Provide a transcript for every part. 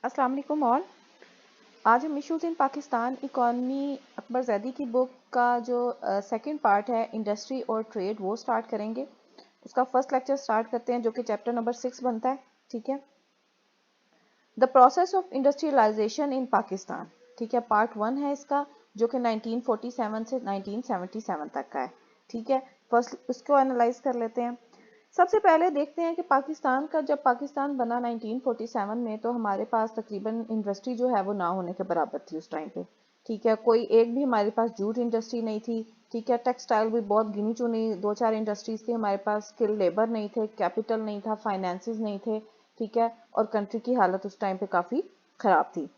अस्सलाम वालेकुम ऑल। आज हम इशूज़ इन पाकिस्तान इकॉनमी अकबर जैदी की बुक का जो सेकंड पार्ट है इंडस्ट्री और ट्रेड वो स्टार्ट करेंगे। उसका फर्स्ट लेक्चर स्टार्ट करते हैं जो कि चैप्टर नंबर 6 बनता है। ठीक है, द प्रोसेस ऑफ इंडस्ट्रियलाइजेशन इन पाकिस्तान। ठीक है, पार्ट 1 है इसका जो कि 1947 से 1977 तक का है। ठीक है, फर्स्ट उसको एनालाइज कर लेते हैं। सबसे पहले देखते हैं कि पाकिस्तान का जब पाकिस्तान बना 1947 में तो हमारे पास तकरीबन इंडस्ट्री जो है वो ना होने के बराबर थी उस टाइम पे। ठीक है, कोई एक भी हमारे पास जूट इंडस्ट्री नहीं थी। ठीक है, टेक्सटाइल भी बहुत गिनी चुनी दो चार इंडस्ट्रीज थी हमारे पास। स्किल लेबर नहीं थे, कैपिटल नहीं था, फाइनेंसेस नहीं थे। ठीक है, और कंट्री की हालत उस टाइम पे काफ़ी ख़राब थी।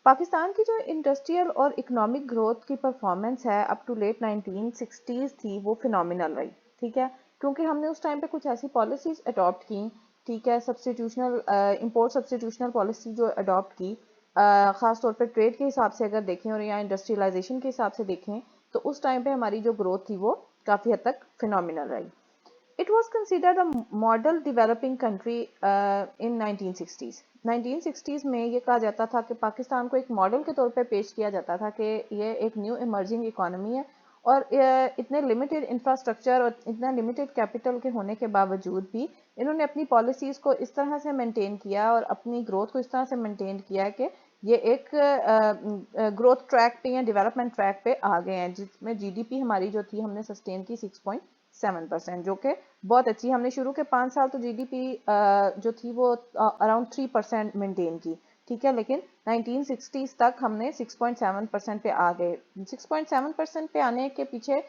पाकिस्तान की जो इंडस्ट्रियल और इकोनॉमिक ग्रोथ की परफॉर्मेंस है अप टू लेट 1960s थी वो फिनोमिनल रही। ठीक है, क्योंकि हमने उस टाइम पे कुछ ऐसी पॉलिसीज अडॉप्ट की। ठीक है, सब्सटीट्यूशनल इंपोर्ट सब्सटीट्यूशनल पॉलिसी जो अडॉप्ट की, ख़ास तौर पे ट्रेड के हिसाब से अगर देखें और या इंडस्ट्रियलाइजेशन के हिसाब से देखें तो उस टाइम पे हमारी जो ग्रोथ थी वो काफ़ी हद तक फिनोमिनल रही। It was considered a model developing country in 1960s. 1960s में ये कहा जाता था कि पाकिस्तान को एक मॉडल के तौर पे पेश किया जाता था कि ये एक न्यू इमर्जिंग इकोनॉमी है और इतने लिमिटेड इंफ्रास्ट्रक्चर और इतना लिमिटेड कैपिटल के होने के बावजूद भी इन्होंने अपनी पॉलिसीज को इस तरह से मेंटेन किया और अपनी ग्रोथ को इस तरह से मेंटेन किया कि ये एक ग्रोथ ट्रैक पे या डेवलपमेंट ट्रैक पे आ गए हैं, जिसमें जीडीपी हमारी जो थी हमने सस्टेन की 6.7%, जो कि बहुत अच्छी। हमने शुरू के 5 साल तो जीडीपी जो थी वो अराउंड 3% मेंटेन की। ठीक है, लेकिन 1960s तक हमने 6.7% पे आ गए। 6.7% पे आने के पीछे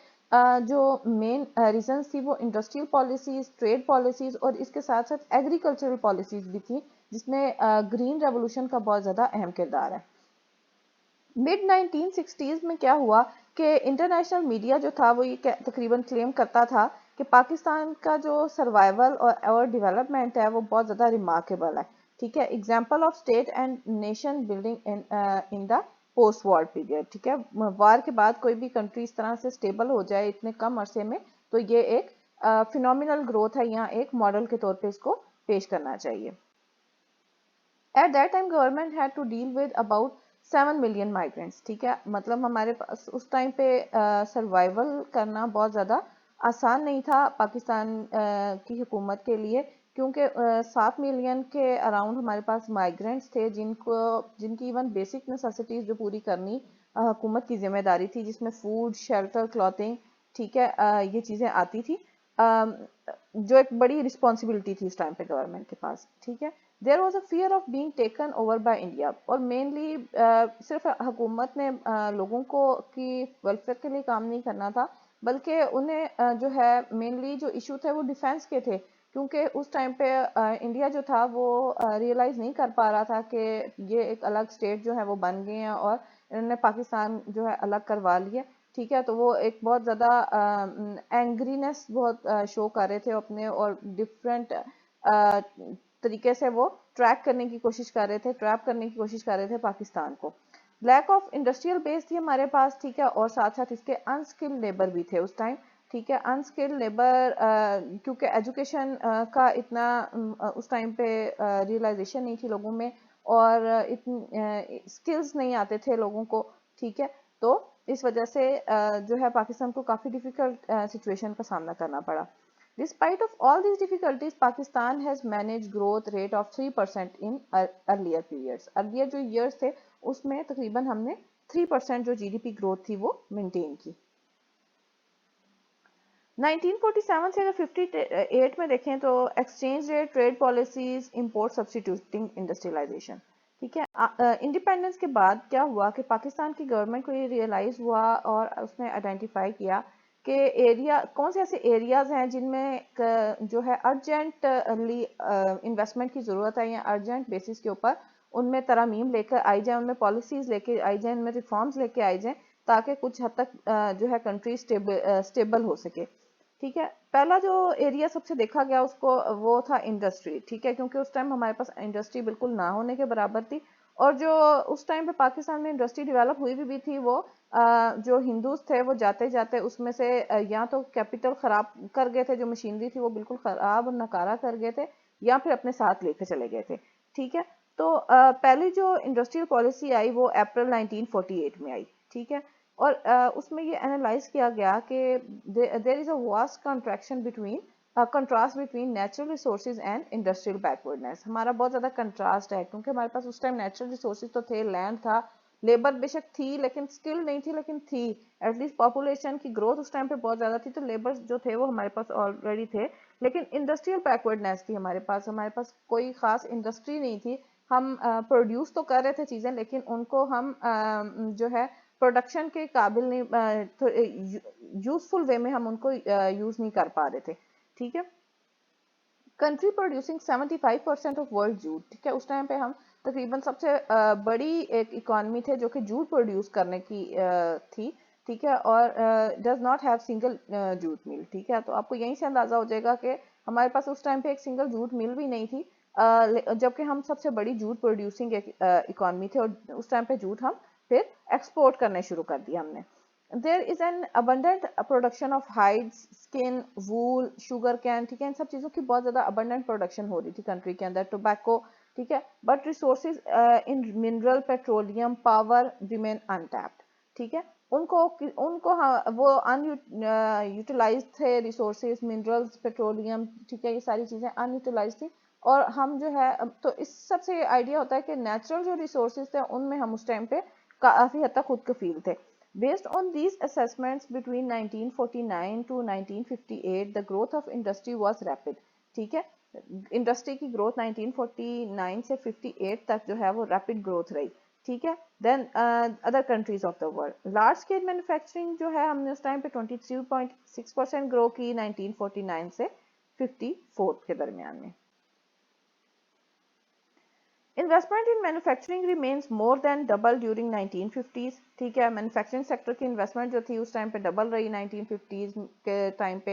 जो मेन रीजंस थी वो इंडस्ट्रियल पॉलिसीज, ट्रेड पॉलिसीज और इसके साथ साथ एग्रीकल्चरल पॉलिसीज भी थी, जिसमें ग्रीन रेवोल्यूशन का बहुत ज़्यादा अहम किरदार है। मिड 1960s में क्या हुआ कि इंटरनेशनल मीडिया जो था वो ये तकरीबन क्लेम करता था कि पाकिस्तान का जो सर्वाइवल और डेवलपमेंट है वो बहुत ज़्यादा रिमार्केबल है। ठीक है, example of state and nation building in the post war period. ठीक है, वार के बाद कोई भी कंट्री इस तरह से स्टेबल हो जाए इतने कम अरसे में तो ये एक फिनोमिनल ग्रोथ है, यहाँ एक मॉडल के तौर पे इसको पेश करना चाहिए। At that time government had to deal with about 7 million migrants. ठीक है, मतलब हमारे पास उस टाइम पे सर्वाइवल करना बहुत ज़्यादा आसान नहीं था पाकिस्तान की हुकूमत के लिए, क्योंकि 7 मिलियन के अराउंड हमारे पास माइग्रेंट्स थे जिनकी इवन बेसिक नेसेसिटीज़ जो पूरी करनी हुकूमत की जिम्मेदारी थी, जिसमें फूड, शेल्टर, क्लॉथिंग, ठीक है, ये चीज़ें आती थी, जो एक बड़ी रिस्पॉन्सिबिलिटी थी उस टाइम पे गवर्नमेंट के पास। ठीक है, there was a fear of being taken over by India, और मेनली सिर्फ हुकूमत ने लोगों को की वेलफेयर के लिए काम नहीं करना था, बल्कि उन्हें जो है मेनली जो इशू थे वो डिफेंस के थे, क्योंकि उस टाइम पे इंडिया जो था वो रियलाइज़ नहीं कर पा रहा था कि ये एक अलग स्टेट जो है वो बन गए हैं और इन्होंने पाकिस्तान जो है अलग करवा लिया। ठीक है, तो वो एक बहुत ज़्यादा एंग्रीनेस बहुत शो कर रहे थे अपने, और डिफरेंट तरीके से वो ट्रैक करने की कोशिश कर रहे थे, ट्रैप करने की कोशिश कर रहे थे पाकिस्तान को। लैक ऑफ इंडस्ट्रियल बेस थी हमारे पास। ठीक है, और साथ साथ इसके अनस्किल्ड लेबर भी थे उस टाइम। ठीक है, अनस्किल्ड लेबर क्योंकि एजुकेशन का इतना उस टाइम पे रियलाइजेशन नहीं थी लोगों में, और इतनी स्किल्स नहीं आते थे लोगों को। ठीक है, तो इस वजह से जो है पाकिस्तान को काफ़ी डिफिकल्ट सिचुएशन का सामना करना पड़ा। Despite of all these difficulties, Pakistan has managed growth rate of 3% in earlier periods. Earlier जो years थे उसमें तकरीबन हमने 3% जो जीडीपी ग्रोथ थी वो मेंटेन की। 1947 से अगर 58 में देखें तो exchange rate, trade policies, import substituting industrialization. ठीक है, इंडिपेंडेंस के बाद क्या हुआ कि पाकिस्तान की गवर्नमेंट को ये रियलाइज़ हुआ और उसने आइडेंटिफाई किया कि एरिया कौन से ऐसे एरियाज हैं जिनमें जो है अर्जेंटली इन्वेस्टमेंट की ज़रूरत है, या अर्जेंट बेसिस के ऊपर उनमें तरमीम लेकर आई जाए, उनमें पॉलिसीज़ लेके आई जाए, उनमें रिफॉर्म्स लेके आई जाए, ताकि कुछ हद तक जो है कंट्री स्टेबल हो सके। ठीक है, पहला जो एरिया सबसे देखा गया उसको वो था इंडस्ट्री। ठीक है, क्योंकि उस टाइम हमारे पास इंडस्ट्री बिल्कुल ना होने के बराबर थी, और जो उस टाइम पे पाकिस्तान में इंडस्ट्री डेवलप हुई भी थी वो जो हिंदूज थे वो जाते जाते उसमें से या तो कैपिटल खराब कर गए थे, जो मशीनरी थी वो बिल्कुल खराब और नकारा कर गए थे, या फिर अपने साथ लेके चले गए थे। ठीक है, तो पहली जो इंडस्ट्रियल पॉलिसी आई वो अप्रैल 1948 में आई, ठीक है। और उसमें ये एनालाइज किया गया कि there is a vast contraction between contrast between natural resources and industrial backwardness. हमारा बहुत ज़्यादा कंट्रास्ट है, क्योंकि हमारे पास उस टाइम नेचुरल रिसोर्सेज तो थे, लैंड था, लेबर बेशक थी लेकिन स्किल नहीं थी, लेकिन थी एटलीस्ट। पॉपुलेशन की ग्रोथ उस टाइम पे बहुत ज़्यादा थी, तो लेबर जो थे वो हमारे पास ऑलरेडी थे, लेकिन इंडस्ट्रियल बैकवर्डनेस थी हमारे पास कोई ख़ास इंडस्ट्री नहीं थी। हम प्रोड्यूस तो कर रहे थे चीज़ें, लेकिन उनको हम जो है प्रोडक्शन के काबिल नहीं, यूजफुल वे में हम उनको यूज़ नहीं कर पा रहे थे, ठीक है। Country producing 75% of world jute, ठीक है। उस टाइम पे हम तकरीबन सबसे बड़ी एक इकॉनमी थे जो कि जूट प्रोड्यूस करने की थी, ठीक है। और does not have single jute mill, ठीक है। तो आपको यहीं से अंदाजा हो जाएगा कि हमारे पास उस टाइम पे एक सिंगल जूट मिल भी नहीं थी, जबकि हम सबसे बड़ी जूट प्रोड्यूसिंग एक इकॉनमी थे, और उस टाइम पे जूट हम फिर एक्सपोर्ट करने शुरू कर दिया हमने। There is an abundant production of hides, skin, wool, sugar cane, ठीक है। इन सब चीज़ों की बहुत ज़्यादा अबंडेंट प्रोडक्शन हो रही थी कंट्री के अंदर, टोबैको, ठीक है। But resources in mineral, petroleum, power remain untapped, ठीक है। उनको उनको हाँ, वो अनयूटिलाइज थे रिसोर्सेज, मिनरल्स, पेट्रोलियम, ठीक है। ये सारी चीज़ें अनयूटिलाइज थी, और हम जो है तो इस सबसे आइडिया होता है कि नेचुरल जो रिसोर्सेज थे उनमें हम उस टाइम पे काफ़ी हद तक खुद कफील थे। Based on these assessments, between 1949 to 1958, the growth of industry was rapid, ठीक है। इंडस्ट्री की ग्रोथ 1949 से 58 तक जो है वो रैपिड ग्रोथ रही, ठीक है। Then other countries of the world, large scale manufacturing जो है हमने उस टाइम पे 23.6% ग्रो की 1949 से 54 के दरमियान में। Investment in manufacturing remains more than double during 1950s, ठीक है। मैन्युफैक्चरिंग सेक्टर की इन्वेस्टमेंट जो थी उस टाइम पे डबल रही 1950s के टाइम पे।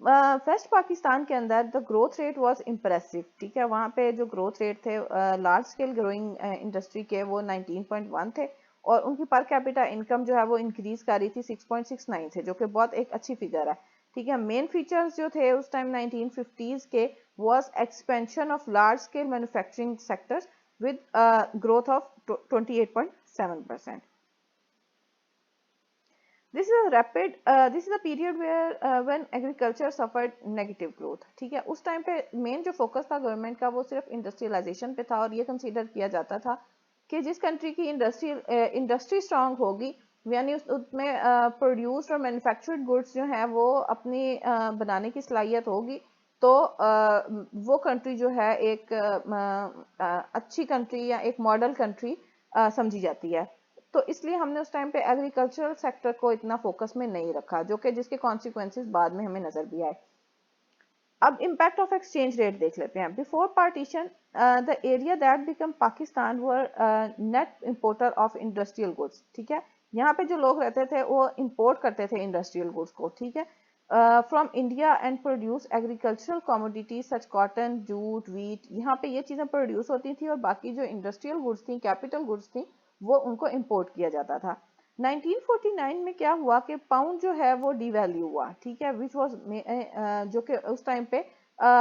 वेस्ट पाकिस्तान के अंदर the growth rate was impressive, ठीक है। वहाँ पे जो ग्रोथ रेट थे लार्ज स्केल ग्रोइंग इंडस्ट्री के वो 19.1 थे, और उनकी पर कैपिटा इनकम जो है वो इंक्रीज कर रही थी 6.69 थे, जो कि बहुत एक अच्छी फिगर है, ठीक है। मेन फीचर्स जो थे उस टाइम 1950s के was expansion of large scale manufacturing sectors with a growth of 28.7%. This is a period where when agriculture suffered negative growth, ठीक है। उस टाइम पे मेन जो फोकस था गवर्नमेंट का वो सिर्फ इंडस्ट्रियलाइजेशन पे था, और ये कंसीडर किया जाता था कि जिस कंट्री की इंडस्ट्री स्ट्रांग होगी, यानी उसमें प्रोड्यूस्ड और मैन्युफैक्चर्ड गुड्स जो हैं वो अपनी बनाने की सलाहियत होगी, तो वो कंट्री जो है एक अच्छी कंट्री या एक मॉडल कंट्री समझी जाती है। तो इसलिए हमने उस टाइम पे एग्रीकल्चरल सेक्टर को इतना फोकस में नहीं रखा, जो कि जिसके कॉन्सिक्वेंसेस बाद में हमें नजर भी आए। अब इम्पैक्ट ऑफ एक्सचेंज रेट देख लेते हैं। Before partition the area that become Pakistan were net importer of industrial goods, ठीक है। यहाँ पे जो लोग रहते थे वो इंपोर्ट करते थे इंडस्ट्रियल गुड्स को, ठीक है, from India, and produce agricultural commodities such cotton, jute, wheat. यहाँ पे ये चीज़ें प्रोड्यूस होती थी, और बाकी जो इंडस्ट्रियल गुड्स थी, कैपिटल गुड्स थी, वो उनको इंपोर्ट किया जाता था। 1949 में क्या हुआ कि पाउंड जो है वो डिवैल्यू हुआ, ठीक है, विच वाज जो कि उस टाइम पे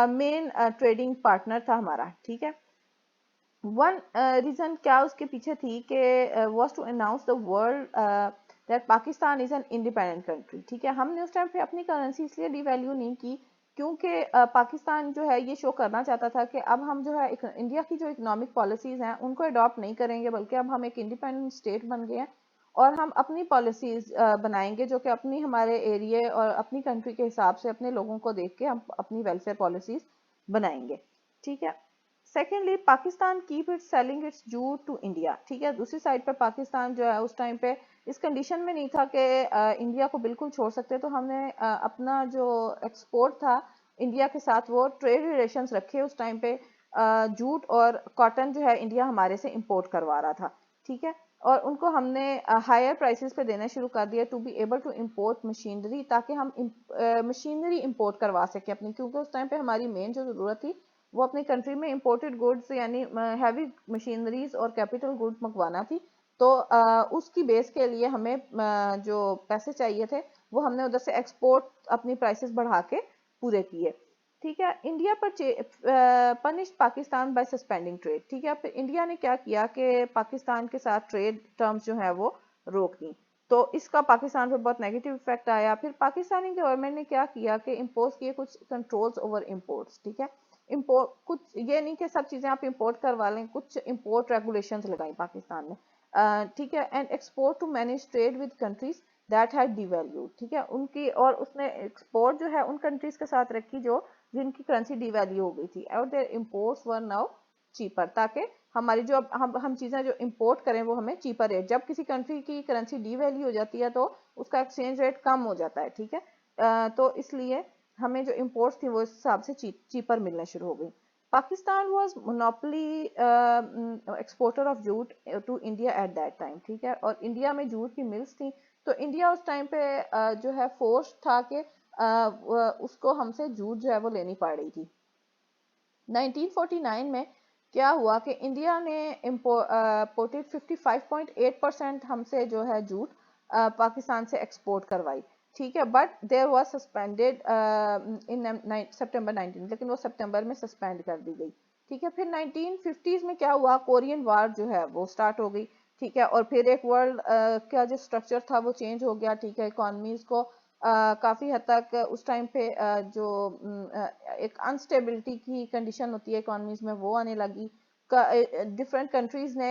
मेन ट्रेडिंग पार्टनर था हमारा, ठीक है। वन रीजन क्या उसके पीछे थी कि was to announce the world that Pakistan is an independent country, ठीक है। हमने उस टाइम पे अपनी करेंसी इसलिए डिवैल्यू नहीं की क्योंकि पाकिस्तान जो है ये शो करना चाहता था कि अब हम जो है इंडिया की जो इकोनॉमिक पॉलिसीज हैं उनको अडॉप्ट नहीं करेंगे, बल्कि अब हम एक इंडिपेंडेंट स्टेट बन गए हैं, और हम अपनी पॉलिसीज बनाएंगे जो कि अपनी हमारे एरिए और अपनी कंट्री के हिसाब से अपने लोगों को देख के हम अपनी वेलफेयर पॉलिसीज बनाएंगे, ठीक है। Secondly, Pakistan keep its selling its jute to India, ठीक है। दूसरी साइड पे पाकिस्तान जो है उस टाइम पे इस कंडीशन में नहीं था कि इंडिया को बिल्कुल छोड़ सकते, तो हमने अपना जो एक्सपोर्ट था इंडिया के साथ वो ट्रेड रिलेशंस रखे उस टाइम पे। जूट और कॉटन जो है इंडिया हमारे से इंपोर्ट करवा रहा था, ठीक है। और उनको हमने हायर प्राइसेस पे देना शुरू कर दिया to be able to import machinery, ताकि हम मशीनरी इंपोर्ट करवा सके अपनी, क्योंकि उस टाइम पे हमारी मेन जो ज़रूरत थी वो अपनी कंट्री में इंपोर्टेड गुड्स यानी हैवी मशीनरीज और कैपिटल गुड्स मंगवाना थी। तो उसकी बेस के लिए हमें जो पैसे चाहिए थे वो हमने उधर से एक्सपोर्ट अपनी प्राइसेस बढ़ा के पूरे किए, ठीक है। इंडिया पर punish Pakistan by suspending trade, ठीक है। फिर इंडिया ने क्या किया कि पाकिस्तान के साथ ट्रेड टर्म्स जो है वो रोक दी, तो इसका पाकिस्तान पर बहुत नेगेटिव इफेक्ट आया। फिर पाकिस्तानी गवर्नमेंट ने क्या किया कि इम्पोज किए कुछ कंट्रोल्स ओवर इम्पोर्ट्स, ठीक है। इम्पोर्ट कुछ ये नहीं कि सब चीजें आप इंपोर्ट करवा लें, कुछ इंपोर्ट रेगुलेशंस लगाई पाकिस्तान ने, ठीक है। And export to manage trade with countries that had devalued, ठीक है। उनकी और उसने एक्सपोर्ट जो है उन कंट्रीज के साथ रखी जो जिनकी करेंसी डिवैल्यू हो गई थी, और their imports were now cheaper, ताकि हमारी जो हम चीजें जो इंपोर्ट करें वो हमें चीपर रेट, जब किसी कंट्री की करेंसी डिवैल्यू हो जाती है तो उसका एक्सचेंज रेट कम हो जाता है, ठीक है। तो इसलिए हमें जो इंपोर्ट्स थी वो इस हिसाब से चीपर मिलना शुरू हो गई। Pakistan was monopoly exporter of jute to India at that time, ठीक है। और इंडिया में जूट की मिल्स थी, तो इंडिया उस टाइम पे जो है फोर्स था कि उसको हमसे जूट जो है वो लेनी पड़ रही थी। 1949 में क्या हुआ कि इंडिया ने इम्पोर्टेड 55.8% हमसे जो है जूट पाकिस्तान से एक्सपोर्ट करवाई, ठीक है। But there was suspended in September 19, लेकिन वो सितंबर में सस्पेंड कर दी गई, ठीक है। फिर 1950s में क्या हुआ, कोरियन वार जो है वो स्टार्ट हो गई, ठीक है। और फिर एक वर्ल्ड का जो स्ट्रक्चर था वो चेंज हो गया, ठीक है। इकोनॉमीज को काफ़ी हद तक उस टाइम पे जो एक अनस्टेबिलिटी की कंडीशन होती है इकोनॉमीज में वो आने लगी। डिफरेंट कंट्रीज ने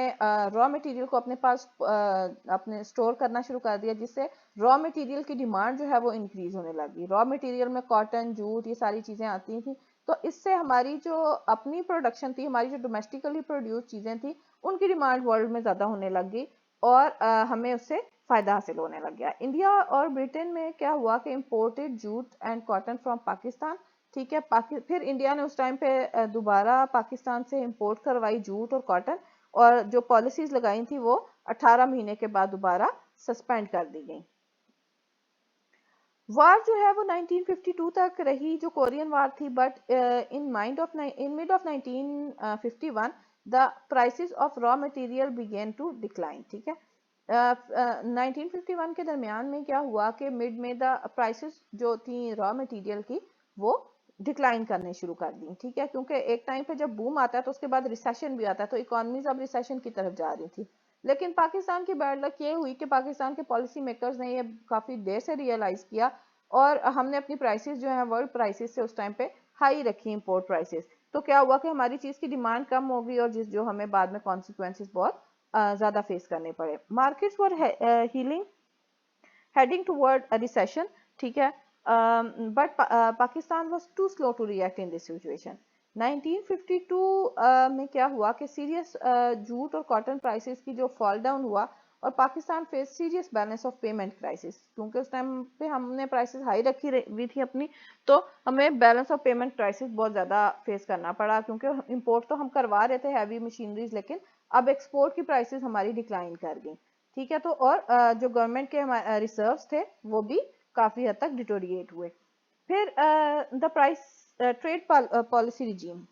रॉ मटेरियल को अपने पास अपने स्टोर करना शुरू कर दिया, जिससे रॉ मटेरियल की डिमांड जो है वो इंक्रीज होने लगी। रॉ मटेरियल में कॉटन, जूट, ये सारी चीज़ें आती थी, तो इससे हमारी जो अपनी प्रोडक्शन थी, हमारी जो डोमेस्टिकली प्रोड्यूस चीज़ें थी, उनकी डिमांड वर्ल्ड में ज़्यादा होने लग गई और हमें उससे फायदा हासिल होने लग गया। इंडिया और ब्रिटेन में क्या हुआ कि imported jute and cotton from Pakistan, ठीक है। फिर इंडिया ने उस टाइम पे दोबारा पाकिस्तान से इंपोर्ट करवाई जूट और कॉटन, और जो पॉलिसीज लगाई थी वो 18 महीने के बाद दोबारा सस्पेंड कर दी गई। वार जो है वो 1952 तक रही, जो कोरियन वार थी, but in mid of 1951 the prices of raw material began to decline, ठीक है। 1951 के दरमियान में क्या हुआ कि मिड में द प्राइसेस जो थी रॉ मटेरियल की वो डिक्लाइन करने शुरू कर दी, ठीक है। क्योंकि एक टाइम पे जब बूम आता है तो उसके बाद रिसेशन भी आता है, तो इकोनॉमीज अब रिसेशन की तरफ जा रही थी। लेकिन पाकिस्तान की बैड लक ये हुई कि पाकिस्तान के पॉलिसी मेकर्स ने ये काफ़ी देर से रियलाइज़ किया, और हमने अपनी प्राइसेस जो है वर्ल्ड प्राइसेस से उस टाइम पे हाई रखी, इंपोर्ट प्राइसेस। तो क्या हुआ कि हमारी चीज़ की डिमांड कम हो गई, और जो हमें बाद में कॉन्सिक्वेंसेस बहुत ज़्यादा फेस करने पड़े। Markets were healing heading toward a recession, ठीक है। But Pakistan was too slow to react in this situation. 1952 में क्या हुआ कि सीरियस जूट और कॉटन प्राइसेस की जो फॉल डाउन हुआ, और Pakistan face serious balance of payment crisis, क्योंकि उस टाइम पे हमने प्राइसेस हाई रखी हुई थी अपनी, तो हमें बैलेंस ऑफ पेमेंट क्राइसिस बहुत ज़्यादा फेस करना पड़ा, क्योंकि इंपोर्ट तो हम करवा रहे थे हैवी मशीनरीज, लेकिन अब एक्सपोर्ट की प्राइसेस हमारी डिक्लाइन कर गई, ठीक है। तो और जो गवर्नमेंट के रिजर्व्स थे वो भी काफ़ी हद तक डिटोरिएट हुए। फिर the price trade policy regime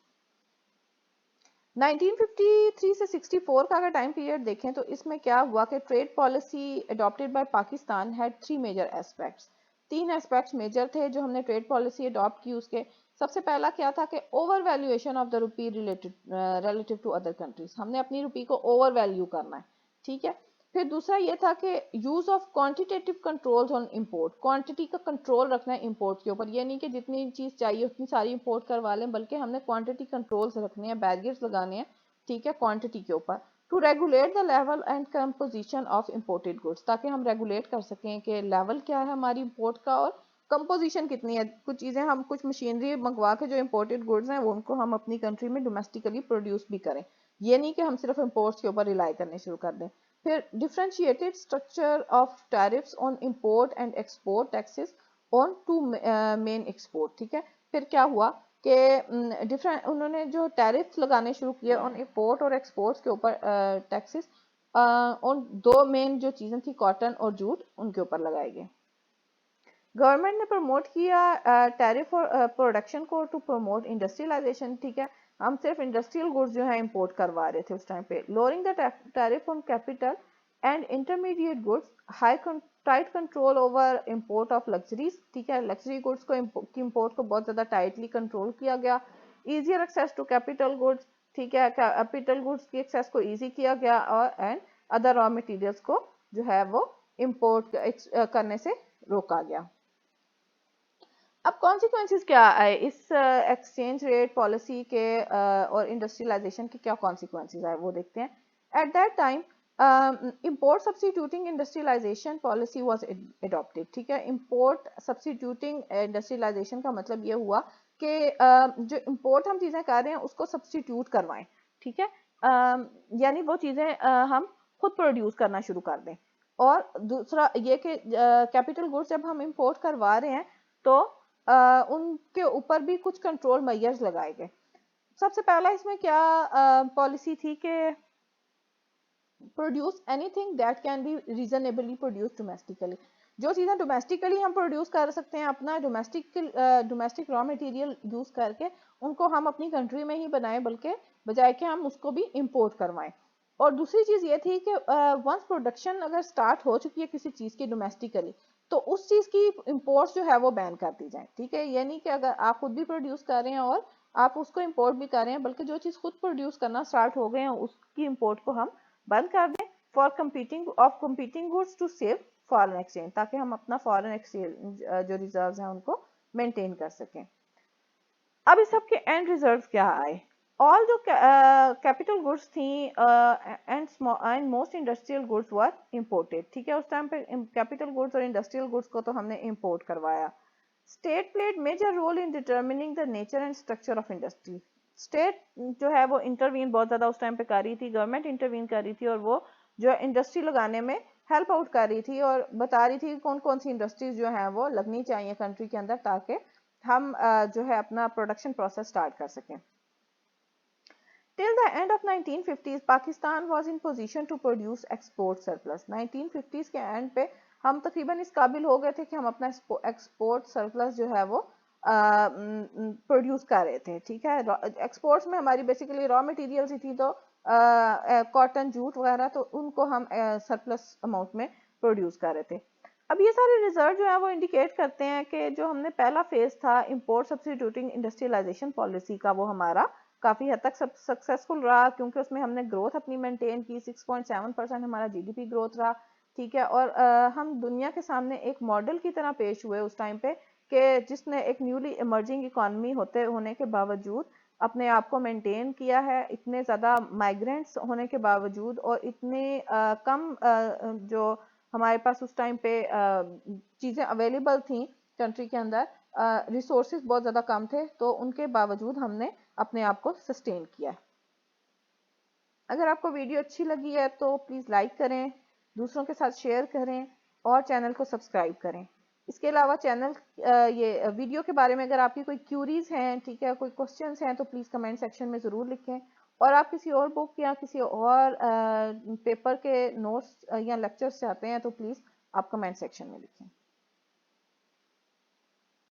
1953 से 64 का अगर टाइम पीरियड देखें तो इसमें क्या हुआ कि trade policy adopted by Pakistan had 3 major aspects. 3 aspects major थे जो हमने ट्रेड पॉलिसी अडॉप्ट की उसके। सबसे पहला क्या था कि over valuation of the rupee relative to other countries, हमने अपनी रुपी को ओवर वैल्यू करना है, ठीक है। फिर दूसरा ये था कि use of quantitative controls on import, quantity का कंट्रोल रखना है इंपोर्ट के ऊपर, ये नहीं कि जितनी चीज़ चाहिए उतनी सारी इंपोर्ट करवा लें, बल्कि हमने क्वांटिटी कंट्रोल्स रखने हैं, बैरियर्स लगाने हैं, ठीक है, क्वांटिटी के ऊपर। To regulate the level and composition of imported goods, ताकि हम रेगुलेट कर सकें कि लेवल क्या है हमारी इंपोर्ट का और कंपोजिशन कितनी है। कुछ चीज़ें हम कुछ मशीनरी मंगवा के जो इंपोर्टेड गुड्स हैं वो उनको हम अपनी कंट्री में डोमेस्टिकली प्रोड्यूस भी करें, ये नहीं कि हम सिर्फ इंपोर्ट्स के ऊपर रिलाई करने शुरू कर दें। फिर differentiated structure of tariffs on import and export taxes on two main export, ठीक है। फिर क्या हुआ कि डिफरेंट उन्होंने जो टैरिफ्स लगाने शुरू किए ऑन इंपोर्ट और एक्सपोर्ट्स के ऊपर, टैक्सेस ऑन दो मेन जो चीज़ें थी कॉटन और जूट, उनके ऊपर लगाए गए। गवर्नमेंट ने प्रमोट किया टैरिफ और प्रोडक्शन को टू प्रमोट इंडस्ट्रियलाइजेशन, ठीक है। हम सिर्फ इंडस्ट्रियल गुड्स जो है इंपोर्ट करवा रहे थे उस टाइम पे। Lowering the tariff on capital and intermediate goods, high tight control over import of luxuries, ठीक है, लग्जरी गुड्स को इंपोर्ट को बहुत ज़्यादा टाइटली कंट्रोल किया गया। Easier access to capital goods, ठीक है, कैपिटल गुड्स की एक्सेस को ईजी किया गया, और एंड अदर रॉ मटेरियल्स को जो है वो इंपोर्ट करने से रोका गया। अब कॉन्सिक्वेंसेस क्या आए इस एक्सचेंज रेट पॉलिसी के और इंडस्ट्रियलाइजेशन के, क्या कॉन्सिक्वेंसेस आए वो देखते हैं। At that time import substituting industrialization policy was adopted, ठीक है। इंपोर्ट सब्स्टिट्यूटिंग इंडस्ट्रियलाइजेशन का मतलब ये हुआ कि जो इंपोर्ट हम चीज़ें कर रहे हैं उसको सब्स्टिट्यूट करवाएं, ठीक है, यानी वो चीज़ें हम खुद प्रोड्यूस करना शुरू कर दें। और दूसरा ये कि कैपिटल गुड्स जब हम इंपोर्ट करवा रहे हैं तो उनके ऊपर भी कुछ कंट्रोल मेजर्स लगाए गए। सबसे पहला इसमें क्या पॉलिसी थी कि produce anything that can be reasonably produce domestically, जो चीज़ें डोमेस्टिकली हम प्रोड्यूस कर सकते हैं अपना डोमेस्टिक रॉ मटेरियल यूज़ करके, उनको हम अपनी कंट्री में ही बनाएं, बल्कि बजाय कि हम उसको भी इंपोर्ट करवाएं। और दूसरी चीज़ ये थी कि वंस प्रोडक्शन अगर स्टार्ट हो चुकी है किसी चीज़ की डोमेस्टिकली, तो उस चीज़ की इंपोर्ट्स जो है वो बैन कर दी जाए, ठीक है। यानी कि अगर आप खुद भी प्रोड्यूस कर रहे हैं और आप उसको इंपोर्ट भी कर रहे हैं, बल्कि जो चीज़ खुद प्रोड्यूस करना स्टार्ट हो गए हैं उसकी इंपोर्ट को हम बंद कर दें, for competing goods to save foreign exchange, ताकि हम अपना फॉरेन एक्सचेंज जो रिजर्व्स हैं उनको मेंटेन कर सकें। अब इस सब के एंड रिजल्ट्स क्या आए। ऑल जो कैपिटल गुड्स थी and most industrial goods were imported, ठीक है। उस टाइम पे कैपिटल गुड्स और इंडस्ट्रियल गुड्स को तो हमने इंपोर्ट करवाया। State played major role in determining the nature and structure of industry, state जो है वो इंटरवीन बहुत ज़्यादा उस टाइम पे कर रही थी, गवर्नमेंट इंटरवीन कर रही थी, और वो जो इंडस्ट्री लगाने में हेल्प आउट कर रही थी और बता रही थी कौन कौन सी इंडस्ट्रीज जो हैं वो लगनी चाहिए कंट्री के अंदर, ताकि हम जो है अपना प्रोडक्शन प्रोसेस स्टार्ट कर सकें। Till the end of 1950s, Pakistan was in position to produce export surplus. 1950s के एंड पे हम तकरीबन इस काबिल हो गए थे कि हम अपना एक्सपोर्ट सरप्लस जो है वो प्रोड्यूस कर रहे थे, ठीक है। एक्सपोर्ट्स में हमारी बेसिकली रॉ मटेरियल्स ही थी, तो कॉटन, जूट वगैरह, तो उनको हम सरप्लस अमाउंट में प्रोड्यूस कर रहे थे। अब ये सारे रिजल्ट जो है वो इंडिकेट करते हैं कि जो हमने पहला फेज था इंपोर्ट सब्स्टिट्यूटिंग इंडस्ट्रियलाइजेशन पॉलिसी का, वो हमारा काफ़ी हद तक सक्सेसफुल रहा, क्योंकि उसमें हमने ग्रोथ अपनी मेंटेन की, 6.7% हमारा जीडीपी ग्रोथ रहा, ठीक है। और हम दुनिया के सामने एक मॉडल की तरह पेश हुए उस टाइम पे, कि जिसने एक न्यूली इमर्जिंग इकॉनमी होने के बावजूद अपने आप को मेंटेन किया है, इतने ज़्यादा माइग्रेंट्स होने के बावजूद, और इतने कम जो हमारे पास उस टाइम पे चीज़ें अवेलेबल थी कंट्री के अंदर, रिसोर्सेज बहुत ज़्यादा कम थे, तो उनके बावजूद हमने अपने आप को सस्टेन किया। अगर आपको वीडियो अच्छी लगी है तो प्लीज़ लाइक करें, दूसरों के साथ शेयर करें, और चैनल को सब्सक्राइब करें। इसके अलावा चैनल ये वीडियो के बारे में अगर आपकी कोई क्यूरीज हैं, ठीक है, कोई क्वेश्चंस हैं, तो प्लीज़ कमेंट सेक्शन में ज़रूर लिखें। और आप किसी और बुक या किसी और पेपर के नोट्स या लेक्चर्स चाहते हैं तो प्लीज़ आप कमेंट सेक्शन में लिखें।